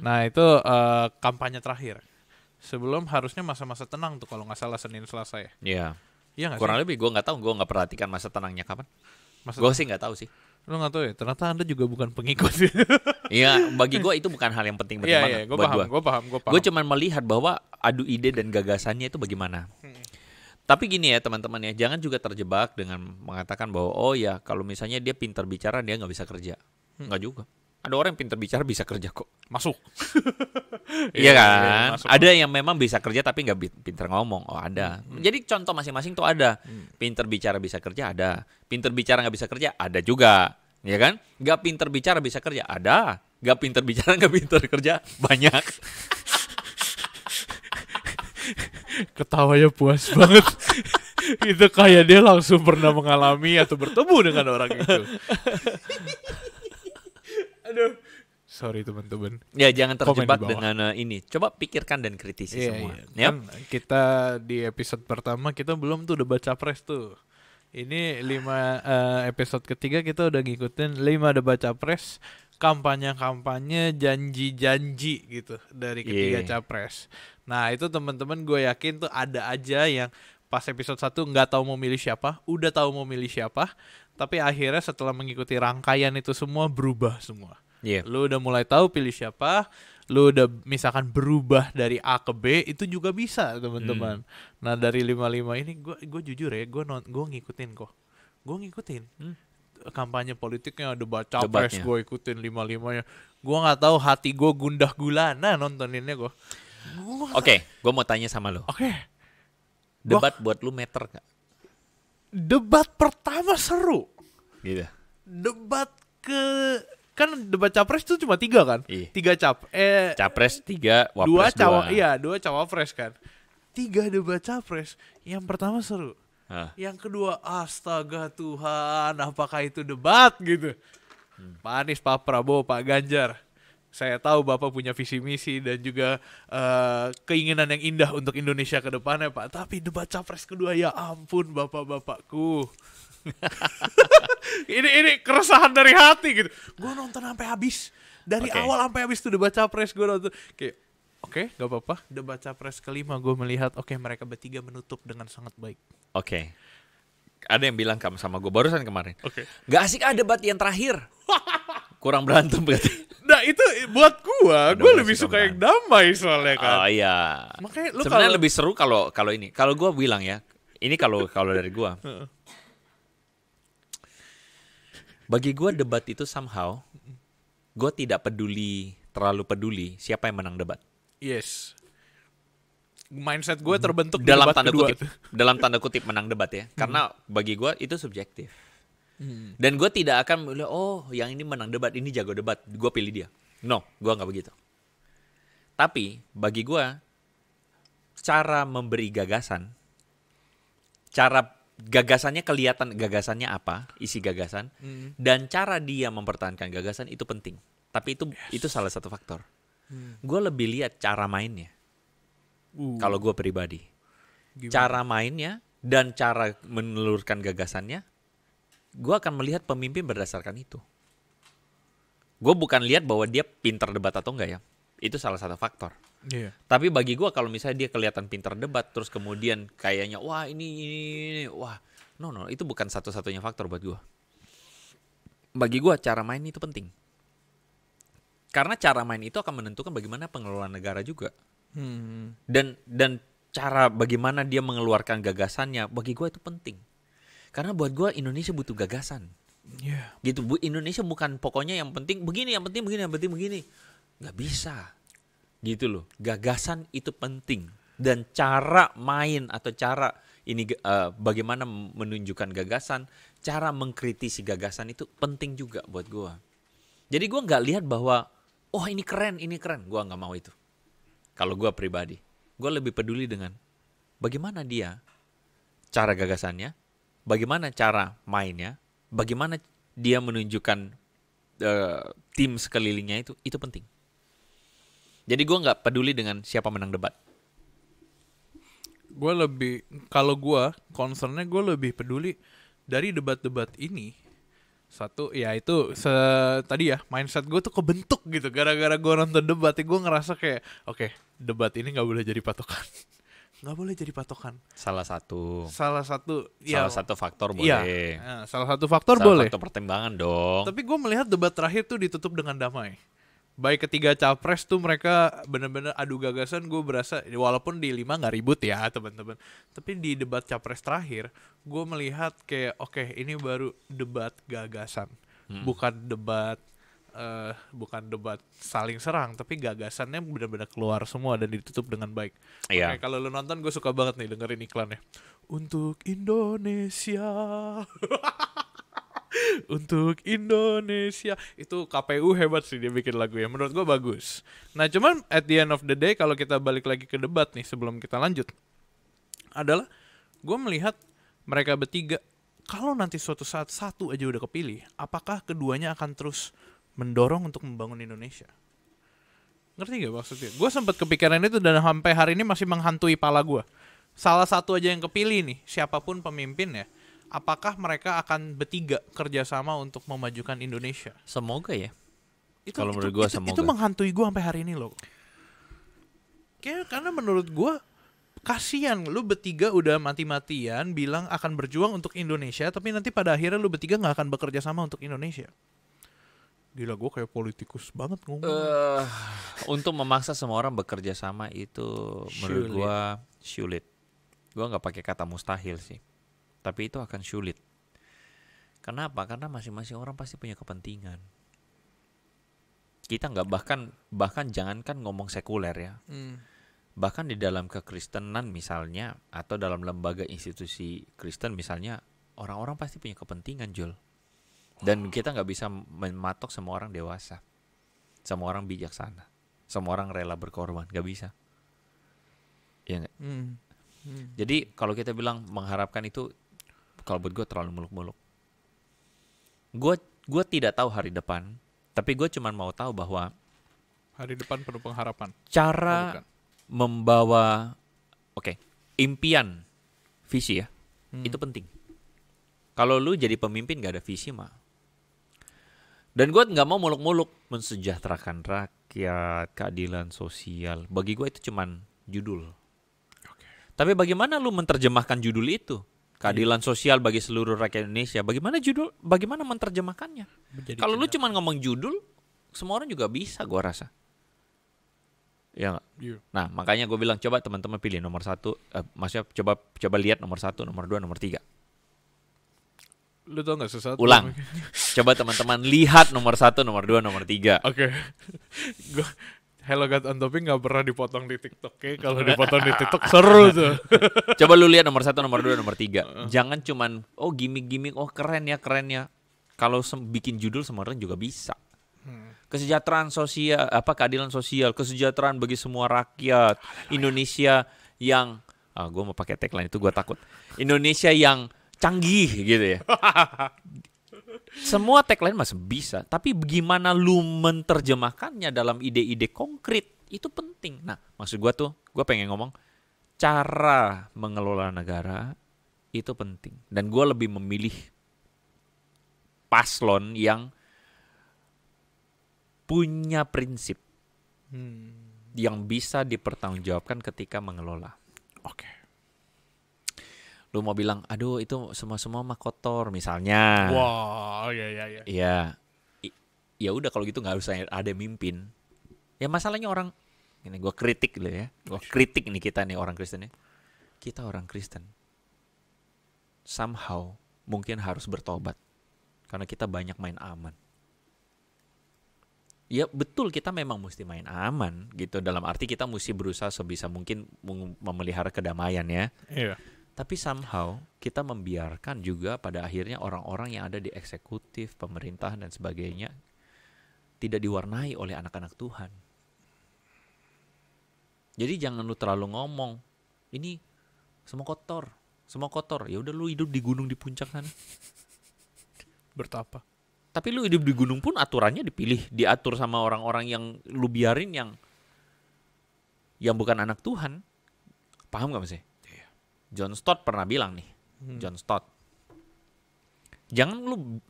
Nah itu kampanye terakhir. Sebelum harusnya masa-masa tenang tuh kalau nggak salah Senin Selasa ya. Iya. Iya nggak sih? Kurang lebih gue nggak tahu, gue nggak perhatikan masa tenangnya kapan. Gue sih nggak tahu sih. Lo nggak tahu ya? Ternyata Anda juga bukan pengikut. Iya, bagi gue itu bukan hal yang penting banget. Gue paham. Gue cuma melihat bahwa adu ide dan gagasannya itu bagaimana. Tapi gini ya teman-teman ya, jangan juga terjebak dengan mengatakan bahwa oh ya kalau misalnya dia pintar bicara dia nggak bisa kerja. Nggak juga. Ada orang yang pintar bicara bisa kerja kok. Masuk. Iya kan? Masuk. Ada yang memang bisa kerja tapi nggak pintar ngomong. Oh ada. Jadi contoh masing-masing tuh ada. Pintar bicara bisa kerja ada. Pintar bicara nggak bisa kerja ada juga. Ya kan? Nggak pintar bicara bisa kerja ada. Nggak pintar bicara nggak pintar kerja banyak. Ketawanya puas banget. Itu kayak dia langsung pernah mengalami atau bertemu dengan orang itu. Aduh. Sorry teman-teman. Ya jangan terjebak dengan ini. Coba pikirkan dan kritisi semua. Iya. Kan kita di episode pertama kita belum tuh udah baca pres tuh. Ini 5 episode ketiga kita udah ngikutin 5 debat capres, kampanye-kampanye, janji-janji gitu dari ketiga capres. Nah itu teman-teman gue yakin tuh ada aja yang pas episode 1 nggak tahu mau milih siapa, udah tahu mau milih siapa, tapi akhirnya setelah mengikuti rangkaian itu semua berubah semua. Lu udah mulai tahu pilih siapa, lu udah misalkan berubah dari A ke B, itu juga bisa teman-teman. Nah dari 55 ini gue jujur ya, gue ngikutin kok. Gue ngikutin kampanye politiknya, debat capres gue ikutin 55-nya. Gue nggak tahu hati gue gundah gulana nontoninnya gue. Oke, gue mau tanya sama lo. Oke. Debat buat lu meter gak? Debat pertama seru. Gitu. Debat kan debat capres itu cuma 3 kan? Iya. 3 capres 3, wapres 2. Iya, 2 cawapres kan. 3 debat capres. Yang pertama seru. Yang kedua, astaga Tuhan, apakah itu debat gitu? Pak Anies, Pak Prabowo, Pak Ganjar. Saya tahu Bapak punya visi misi dan juga keinginan yang indah untuk Indonesia ke depannya, Pak. Tapi debat capres kedua, ya ampun Bapak-bapakku. ini keresahan dari hati gitu. Gue nonton sampai habis. Dari awal sampai habis tuh debat capres gue nonton. Kayak oke, gak apa-apa. Debat capres kelima gue melihat mereka bertiga menutup dengan sangat baik. Oke. Ada yang bilang sama gue barusan kemarin. Gak asik debat yang terakhir. Kurang berantem berarti. Nah itu buat gue lebih suka yang damai soalnya kan. Oh iya. Makanya lu sebenarnya lebih seru kalau ini. Kalau gue bilang ya, ini kalau dari gue. Bagi gue debat itu somehow, gue tidak terlalu peduli siapa yang menang debat. Yes. Mindset gue terbentuk dalam di debat tanda kedua. kutip. Dalam tanda kutip menang debat ya. Karena bagi gue itu subjektif. Dan gue tidak akan bilang, yang ini menang debat, ini jago debat, gue pilih dia. No, gue gak begitu. Tapi bagi gue, cara memberi gagasan, gagasannya kelihatan gagasannya apa, isi gagasan, dan cara dia mempertahankan gagasan itu penting. Tapi itu salah satu faktor. Gue lebih lihat cara mainnya. Kalau gue pribadi. Gimana? Cara mainnya dan cara menelurkan gagasannya, gue akan melihat pemimpin berdasarkan itu. Gue bukan lihat bahwa dia pintar debat atau enggak ya. Itu salah satu faktor. Yeah. Tapi bagi gue kalau misalnya dia kelihatan pintar debat, terus kemudian kayaknya no, itu bukan satu-satunya faktor buat gue. Bagi gue cara main itu penting. Karena cara main itu akan menentukan bagaimana pengelolaan negara juga. Dan cara bagaimana dia mengeluarkan gagasannya, bagi gue itu penting. Karena buat gue Indonesia butuh gagasan. Yeah. Gitu, Indonesia bukan pokoknya yang penting begini, yang penting begini. Gak bisa. Gitu loh. Gagasan itu penting. Dan cara main atau cara ini bagaimana menunjukkan gagasan, cara mengkritisi gagasan itu penting juga buat gue. Jadi gue gak lihat bahwa ini keren. Gue gak mau itu. Kalau gue pribadi. Gue lebih peduli dengan bagaimana dia, cara gagasannya, bagaimana cara mainnya, bagaimana dia menunjukkan tim sekelilingnya itu penting. Jadi gue nggak peduli dengan siapa menang debat. Kalau gue concernnya gue lebih peduli dari debat-debat ini. Satu, ya itu tadi ya mindset gue tuh kebentuk gitu. Gara-gara gue nonton debat, gue ngerasa kayak debat ini nggak boleh jadi patokan. Nggak boleh jadi patokan. Salah satu faktor boleh. Iya, salah satu faktor boleh. Salah satu pertimbangan dong. Tapi gue melihat debat terakhir tuh ditutup dengan damai. Baik ketiga capres tuh mereka benar-benar adu gagasan. Gue berasa walaupun di 5 nggak ribut ya teman-teman. Tapi di debat capres terakhir gue melihat kayak ini baru debat gagasan. Bukan debat saling serang, tapi gagasannya benar-benar keluar semua dan ditutup dengan baik. Iya. Oke, kalau lu nonton gue suka banget nih dengerin iklannya. Untuk Indonesia. Untuk Indonesia. Itu KPU hebat sih dia bikin lagu ya. Menurut gue bagus. Nah, cuman at the end of the day kalau kita balik lagi ke debat nih sebelum kita lanjut, adalah gue melihat mereka bertiga, kalau nanti suatu saat satu aja udah kepilih, apakah keduanya akan terus mendorong untuk membangun Indonesia? Ngerti gak maksudnya? Gue sempat kepikiran itu dan sampai hari ini masih menghantui pala gue. Salah satu aja yang kepilih nih, siapapun pemimpinnya, apakah mereka akan bertiga kerjasama untuk memajukan Indonesia? Semoga ya. Kalau menurut gue semoga. Itu menghantui gue sampai hari ini loh. Karena menurut gue kasian lu bertiga udah mati-matian bilang akan berjuang untuk Indonesia, tapi nanti pada akhirnya lu bertiga nggak akan bekerja sama untuk Indonesia. Gila, gue kayak politikus banget ngomong. Untuk memaksa semua orang bekerja sama itu menurut gue sulit. Gue nggak pakai kata mustahil sih, tapi itu akan sulit. Kenapa? Karena masing-masing orang pasti punya kepentingan. Kita nggak bahkan jangankan ngomong sekuler ya. Bahkan di dalam kekristenan misalnya, atau dalam lembaga institusi Kristen misalnya, orang-orang pasti punya kepentingan, Jul. Dan kita nggak bisa mematok semua orang dewasa, semua orang bijaksana, semua orang rela berkorban, nggak bisa. Ya nggak? Jadi kalau kita bilang mengharapkan itu, kalau buat gue terlalu muluk-muluk. Gue tidak tahu hari depan, tapi gue cuma mau tahu bahwa hari depan penuh pengharapan. Cara membawa impian, visi ya, itu penting. Kalau lu jadi pemimpin gak ada visi mah. Dan gue nggak mau muluk-muluk mensejahterakan rakyat, keadilan sosial. Bagi gue itu cuman judul. Tapi bagaimana lu menerjemahkan judul itu? Keadilan sosial bagi seluruh rakyat Indonesia. Bagaimana menerjemahkannya? Kalau lu cuma ngomong judul, semua orang juga bisa, gue rasa. Ya nggak? Nah, makanya gue bilang coba teman-teman pilih nomor 1. Maksudnya coba lihat nomor 1, nomor 2, nomor 3. Lu tau gak sesuatu? Ulang. Coba teman-teman lihat nomor 1, nomor 2, nomor 3. Oke. Hello God on Topping gak pernah dipotong di TikTok. Kalau dipotong di TikTok seru tuh. Coba lu lihat nomor 1, nomor 2, nomor 3. Jangan cuman gimmick-gimmick, keren ya. Kalau bikin judul semua orang juga bisa. Kesejahteraan sosial, keadilan sosial, kesejahteraan bagi semua rakyat. Indonesia yang gue mau pakai tagline itu, gue takut. Indonesia yang canggih gitu ya. Semua tagline masih bisa, tapi bagaimana lu menerjemahkannya dalam ide-ide konkret itu penting. Nah, maksud gue pengen ngomong cara mengelola negara itu penting. Dan gue lebih memilih paslon yang punya prinsip yang bisa dipertanggungjawabkan ketika mengelola. Lu mau bilang, aduh itu semua mah kotor misalnya. Wah, iya. Iya. Ya udah kalau gitu nggak usah ada mimpin. Ya masalahnya orang, ini gue kritik dulu ya. Gue kritik nih kita nih orang Kristen ya. Kita orang Kristen. Somehow mungkin harus bertobat. Karena kita banyak main aman. Ya betul, kita memang mesti main aman gitu. Dalam arti kita mesti berusaha sebisa mungkin memelihara kedamaian ya. Iya. Tapi somehow kita membiarkan juga pada akhirnya orang-orang yang ada di eksekutif, pemerintahan dan sebagainya tidak diwarnai oleh anak-anak Tuhan. Jadi jangan lu terlalu ngomong, ini semua kotor. Ya udah lu hidup di gunung di puncak sana. Bertapa. Tapi lu hidup di gunung pun aturannya diatur sama orang-orang yang lu biarin yang bukan anak Tuhan. Paham gak Mas? John Stott pernah bilang nih, John Stott, jangan lu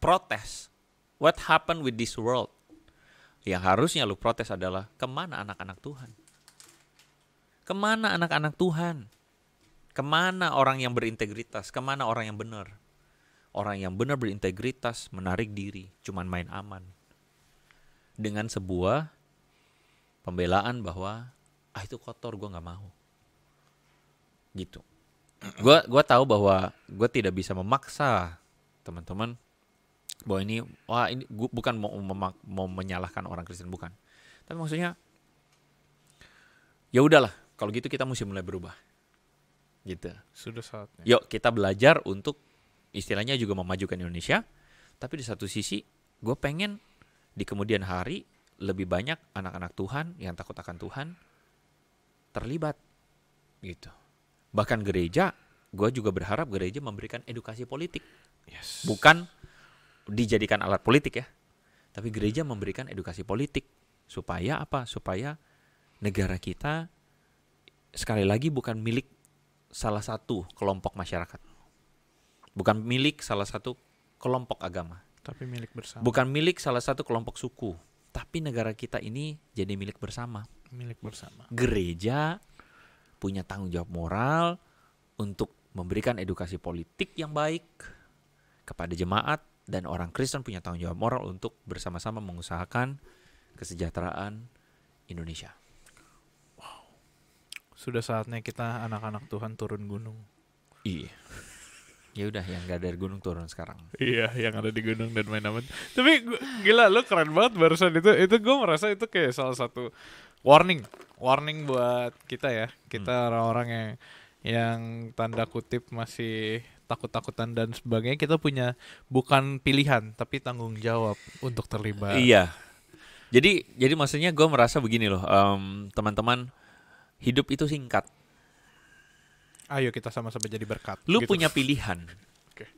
protes what happened with this world. Yang harusnya lu protes adalah kemana anak-anak Tuhan? Kemana anak-anak Tuhan? Kemana orang yang berintegritas? Kemana orang yang benar? Orang yang benar berintegritas menarik diri, cuman main aman. Dengan sebuah pembelaan bahwa itu kotor, gue gak mau. Gitu. Gue tahu bahwa gue tidak bisa memaksa teman-teman bahwa ini gue bukan mau menyalahkan orang Kristen, bukan. Tapi maksudnya ya udahlah, kalau gitu kita mesti mulai berubah. Gitu. Sudah saatnya. Yuk kita belajar untuk istilahnya juga memajukan Indonesia. Tapi di satu sisi gue pengen di kemudian hari lebih banyak anak-anak Tuhan yang takut akan Tuhan terlibat. Gitu. Bahkan gereja, gue juga berharap gereja memberikan edukasi politik. Yes. Bukan dijadikan alat politik ya. Tapi gereja memberikan edukasi politik. Supaya apa? Supaya negara kita sekali lagi bukan milik salah satu kelompok masyarakat. Bukan milik salah satu kelompok agama. Tapi milik bersama. Bukan milik salah satu kelompok suku. Tapi negara kita ini jadi milik bersama. Milik bersama. Gereja punya tanggung jawab moral untuk memberikan edukasi politik yang baik kepada jemaat, dan orang Kristen punya tanggung jawab moral untuk bersama-sama mengusahakan kesejahteraan Indonesia. Sudah saatnya kita anak-anak Tuhan turun gunung. Iya. Ya udah, yang gak dari gunung turun sekarang. Iya, yang ada di gunung dan main aman. Tapi gila, lu keren banget barusan itu. Itu gue merasa itu kayak salah satu warning buat kita ya. Kita orang-orang yang tanda kutip masih takut-takutan dan sebagainya. Kita punya bukan pilihan, tapi tanggung jawab untuk terlibat. Iya. Jadi maksudnya gue merasa begini loh, teman-teman, hidup itu singkat. Ayo kita sama-sama jadi berkat. Lu gitu. punya pilihan. Okay.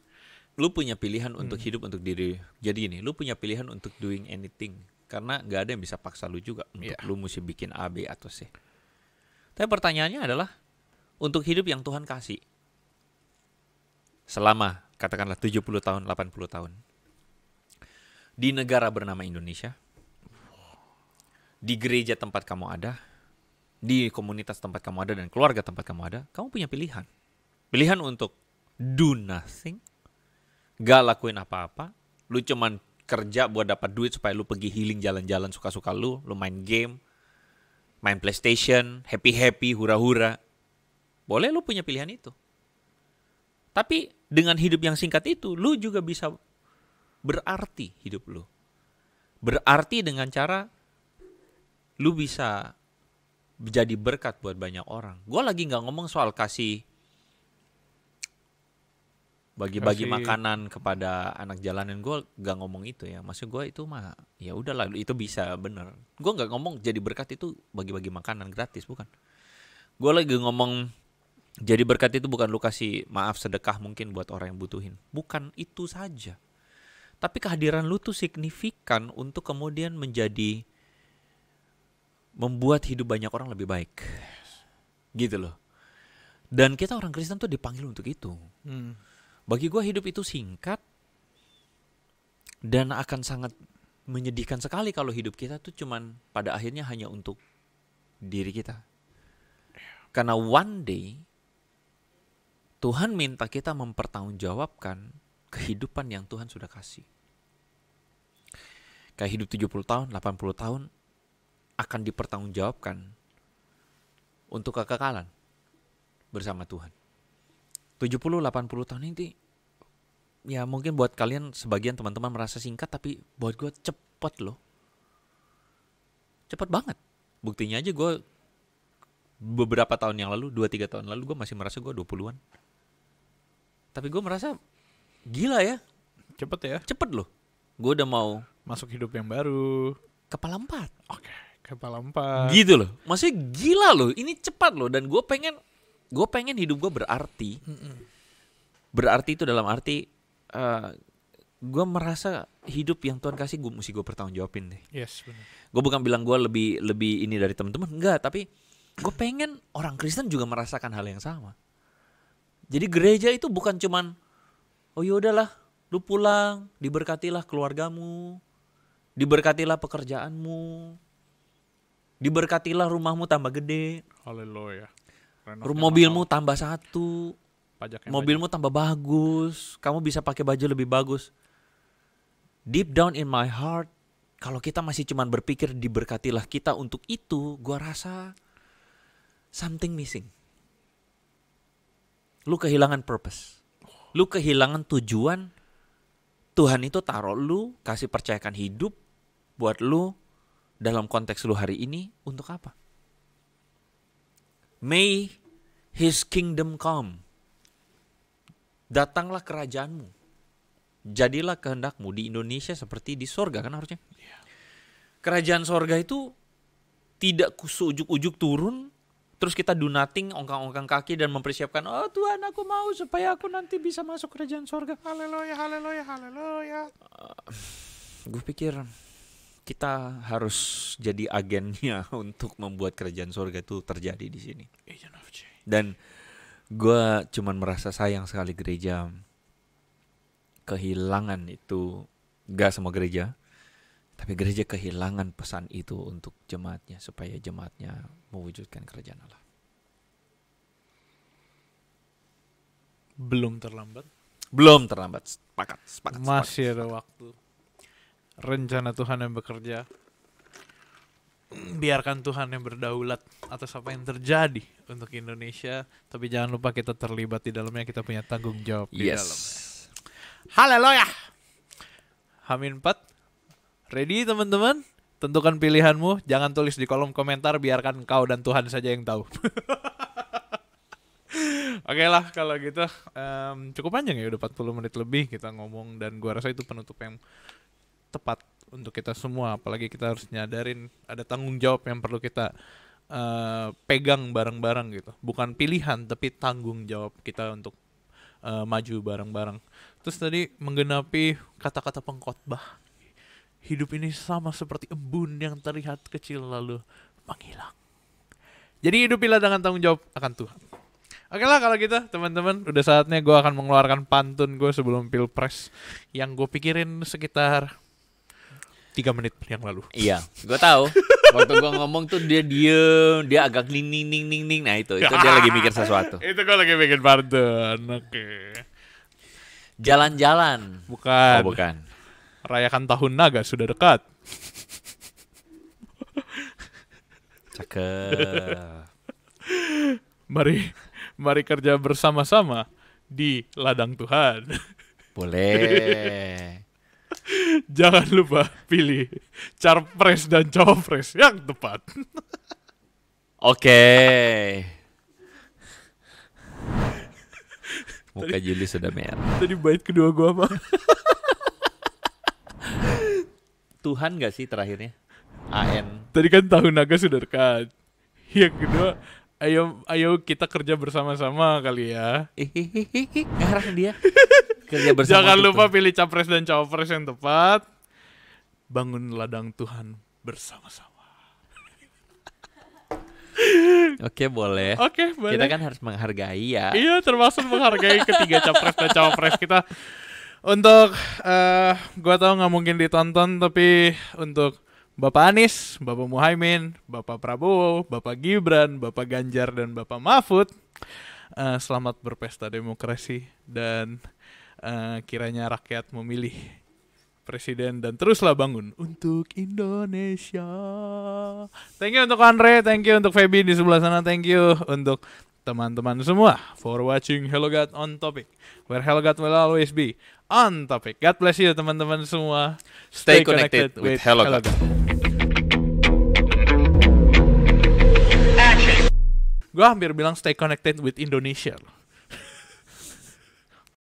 Lu punya pilihan untuk hidup untuk diri. Jadi ini, lu punya pilihan untuk doing anything. Karena gak ada yang bisa paksa lu juga untuk lu mesti bikin A, B, atau C. Tapi pertanyaannya adalah, untuk hidup yang Tuhan kasih selama katakanlah 70 tahun, 80 tahun. Di negara bernama Indonesia. Di gereja tempat kamu ada. Di komunitas tempat kamu ada dan keluarga tempat kamu ada, kamu punya pilihan. Pilihan untuk do nothing, gak lakuin apa-apa, lu cuman kerja buat dapat duit supaya lu pergi healing jalan-jalan suka-suka lu main game, main PlayStation, happy-happy, hura-hura. Boleh, lu punya pilihan itu. Tapi dengan hidup yang singkat itu, lu juga bisa berarti hidup lu. Berarti dengan cara lu bisa jadi berkat buat banyak orang. Gue lagi nggak ngomong soal kasih bagi-bagi makanan kepada anak jalanan. Gue nggak ngomong itu ya. Maksud gue itu mah ya udahlah, itu bisa bener. Gue nggak ngomong jadi berkat itu bagi-bagi makanan gratis, bukan. Gue lagi ngomong jadi berkat itu bukan lu kasih maaf sedekah mungkin buat orang yang butuhin. Bukan itu saja. Tapi kehadiran lu tuh signifikan untuk kemudian membuat hidup banyak orang lebih baik. Gitu loh. Dan kita orang Kristen tuh dipanggil untuk itu. Bagi gue hidup itu singkat. Dan akan sangat menyedihkan sekali kalau hidup kita tuh cuman pada akhirnya hanya untuk diri kita. Karena one day Tuhan minta kita mempertanggungjawabkan kehidupan yang Tuhan sudah kasih. Kayak hidup 70 tahun, 80 tahun akan dipertanggungjawabkan untuk kekekalan bersama Tuhan. 70-80 tahun ini ya mungkin buat kalian sebagian teman-teman merasa singkat, tapi buat gue cepet loh. Cepet banget. Buktinya aja gue beberapa tahun yang lalu, 2-3 tahun lalu gue masih merasa gue 20-an. Tapi gue merasa gila ya. Cepet ya? Cepet loh. Gue udah mau masuk hidup yang baru. Kepala 4. Oke. Kepala 4. Gitu loh. Maksudnya gila loh. Ini cepat loh. Dan gue pengen hidup gue berarti. Berarti itu dalam arti gue merasa hidup yang Tuhan kasih mesti gue pertanggungjawabin deh. Yes, benar. Gue bukan bilang gue lebih ini dari teman-teman, enggak. Tapi gue pengen orang Kristen juga merasakan hal yang sama. Jadi gereja itu bukan cuman oh yaudahlah, lu pulang, diberkatilah keluargamu, diberkatilah pekerjaanmu, diberkatilah rumahmu tambah gede. Haleluya. Mobilmu tambah 1. Mobilmu banyak. tambah bagus. Kamu bisa pakai baju lebih bagus. Deep down in my heart, kalau kita masih cuman berpikir diberkatilah kita untuk itu, gua rasa something missing. Lu kehilangan purpose. Lu kehilangan tujuan. Tuhan itu taruh lu, kasih percayakan hidup buat lu dalam konteks lu hari ini untuk apa? May His kingdom come. Datanglah kerajaanmu. Jadilah kehendakmu di Indonesia seperti di sorga kan harusnya. Kerajaan sorga itu tidak ujuk-ujuk turun, terus kita do nothing, ongkang-ongkang kaki dan mempersiapkan, oh Tuhan aku mau supaya aku nanti bisa masuk kerajaan sorga. Haleluya, haleluya, haleluya. Gue pikir kita harus jadi agennya untuk membuat kerajaan surga itu terjadi di sini. Dan gue cuman merasa sayang sekali gereja kehilangan itu. Gak semua gereja, tapi gereja kehilangan pesan itu untuk jemaatnya supaya jemaatnya mewujudkan kerajaan Allah. belum terlambat. Belum terlambat. Sepakat. Masih ada waktu. Rencana Tuhan yang bekerja. Biarkan Tuhan yang berdaulat atas apa yang terjadi untuk Indonesia. Tapi jangan lupa kita terlibat di dalamnya. Kita punya tanggung jawab di dalamnya. Haleluya. H-4. Ready teman-teman? Tentukan pilihanmu. Jangan tulis di kolom komentar. Biarkan kau dan Tuhan saja yang tahu. Oke lah kalau gitu. Cukup panjang ya, udah 40 menit lebih kita ngomong. Dan gua rasa itu penutup yang tepat untuk kita semua. Apalagi kita harus nyadarin ada tanggung jawab yang perlu kita pegang bareng-bareng gitu. Bukan pilihan tapi tanggung jawab kita untuk maju bareng-bareng. Terus tadi menggenapi kata-kata pengkhotbah. Hidup ini sama seperti embun yang terlihat kecil lalu menghilang. Jadi hidupilah dengan tanggung jawab akan Tuhan. Oke lah kalau gitu teman-teman, udah saatnya gue akan mengeluarkan pantun gue sebelum Pilpres yang gue pikirin sekitar 3 menit yang lalu. Iya, gue tahu. Waktu gue ngomong tuh dia diem, dia agak ning. Nah itu dia lagi mikir sesuatu. Itu gue lagi bikin pantun. Oke. Jalan-jalan. Bukan. Oh bukan. Rayakan Tahun Naga sudah dekat. Cakep. Mari kerja bersama-sama di ladang Tuhan. Boleh. Jangan lupa pilih Capres dan Cawapres yang tepat. Oke. Muka Juli sudah merah. Tadi bait kedua gua apa? Tuhan gak sih terakhirnya? AN. Tadi kan Tahun Naga sudah dekat. Yang kedua, ayo kita kerja bersama-sama kali ya. Ngarang dia. Kerja bersama. Jangan lupa pilih Capres dan Cawapres yang tepat. Bangun ladang Tuhan bersama-sama. Oke, boleh. Oke, boleh. Kita kan harus menghargai ya. Iya, termasuk menghargai ketiga Capres dan Cawapres kita. Untuk gua tahu nggak mungkin ditonton, tapi untuk Bapak Anies, Bapak Muhaimin, Bapak Prabowo, Bapak Gibran, Bapak Ganjar, dan Bapak Mahfud, selamat berpesta demokrasi dan kiranya rakyat memilih presiden dan teruslah bangun untuk Indonesia. Thank you untuk Andre, thank you untuk Feby di sebelah sana, thank you untuk teman-teman semua for watching Hello God on Topic, where Hello God will always be on topic. God bless you teman-teman semua. Stay connected with Hello God. Gue hampir bilang stay connected with Indonesia.